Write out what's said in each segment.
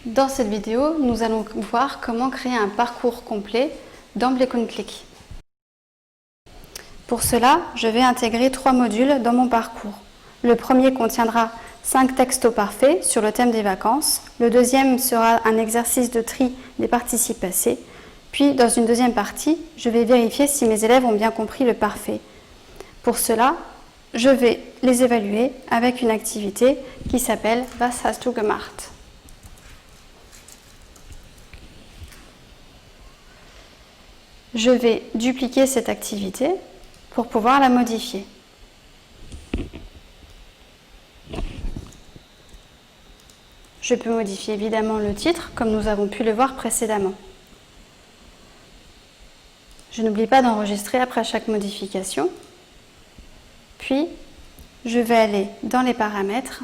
Dans cette vidéo, nous allons voir comment créer un parcours complet dans Blick-und-Click. Pour cela, je vais intégrer 3 modules dans mon parcours. Le premier contiendra 5 textos parfaits sur le thème des vacances. Le deuxième sera un exercice de tri des participes passés. Puis, dans une deuxième partie, je vais vérifier si mes élèves ont bien compris le parfait. Pour cela, je vais les évaluer avec une activité qui s'appelle « Was hast du gemacht ?» Je vais dupliquer cette activité pour pouvoir la modifier. Je peux modifier évidemment le titre, comme nous avons pu le voir précédemment. Je n'oublie pas d'enregistrer après chaque modification. Puis, je vais aller dans les paramètres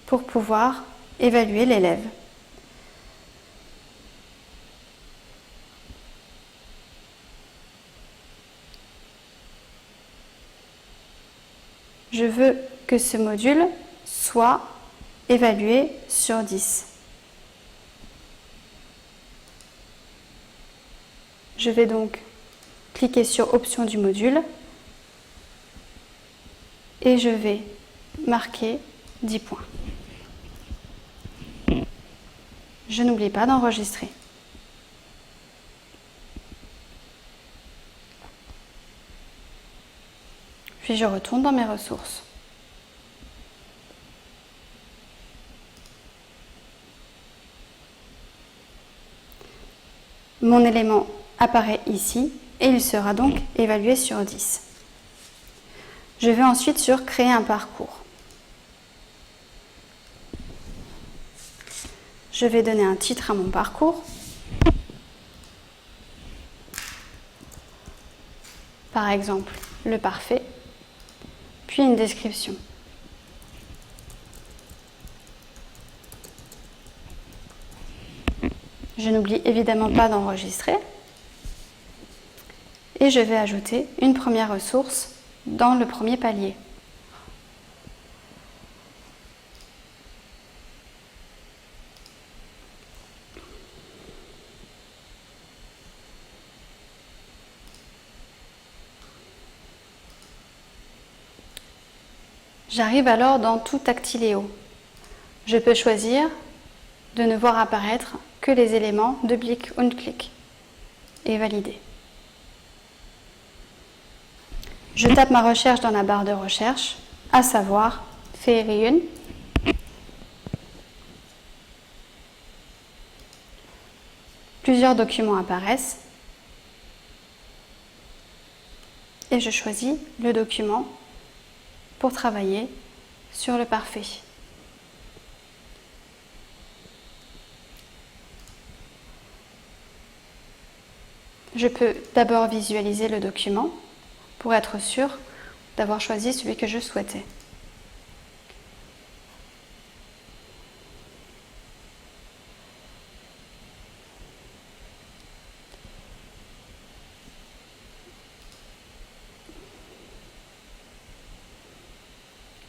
pour pouvoir évaluer l'élève. Je veux que ce module soit évalué sur 10. Je vais donc cliquer sur Options du module et je vais marquer 10 points. Je n'oublie pas d'enregistrer. Puis je retourne dans mes ressources. Mon élément apparaît ici et il sera donc évalué sur 10. Je vais ensuite sur Créer un parcours. Je vais donner un titre à mon parcours. Par exemple, le parfait. Puis une description. Je n'oublie évidemment pas d'enregistrer. Et je vais ajouter une première ressource dans le premier palier. J'arrive alors dans Tout Actiléo. Je peux choisir de ne voir apparaître que les éléments de Blick-und-Click et valider. Je tape ma recherche dans la barre de recherche, à savoir Ferien. Plusieurs documents apparaissent et je choisis le document pour travailler sur le parfait. Je peux d'abord visualiser le document pour être sûr d'avoir choisi celui que je souhaitais.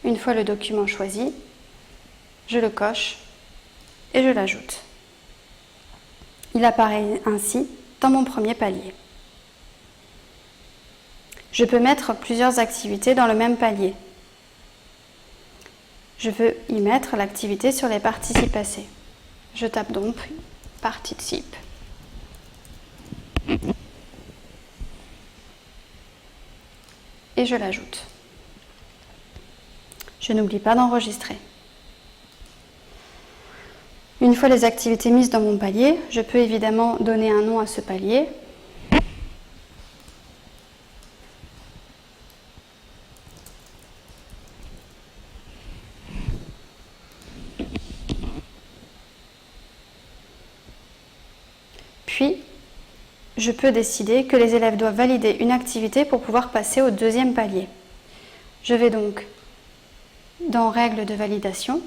Une fois le document choisi, je le coche et je l'ajoute. Il apparaît ainsi dans mon premier palier. Je peux mettre plusieurs activités dans le même palier. Je veux y mettre l'activité sur les participes passés. Je tape donc participe. Et je l'ajoute. Je n'oublie pas d'enregistrer. Une fois les activités mises dans mon palier, je peux évidemment donner un nom à ce palier. Puis, je peux décider que les élèves doivent valider une activité pour pouvoir passer au deuxième palier. Je vais donc dans Règles de validation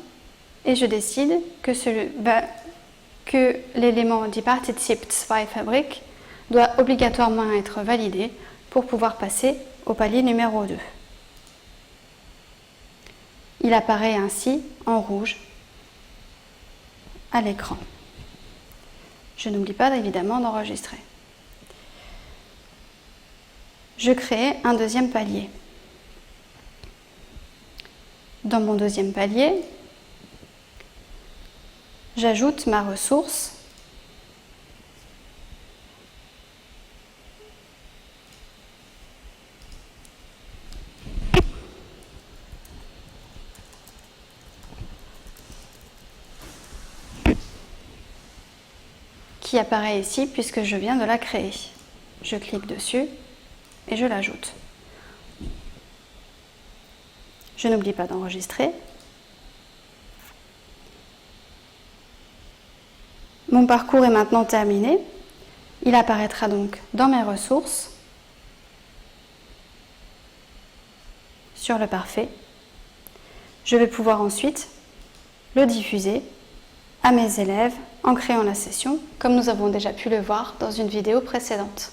et je décide que l'élément die Partizip 2 Fabrik doit obligatoirement être validé pour pouvoir passer au palier numéro 2. Il apparaît ainsi en rouge à l'écran. Je n'oublie pas évidemment d'enregistrer. Je crée un deuxième palier. Dans mon deuxième palier, j'ajoute ma ressource qui apparaît ici puisque je viens de la créer. Je clique dessus et je l'ajoute. Je n'oublie pas d'enregistrer. Mon parcours est maintenant terminé. Il apparaîtra donc dans mes ressources, sur le parfait. Je vais pouvoir ensuite le diffuser à mes élèves en créant la session, comme nous avons déjà pu le voir dans une vidéo précédente.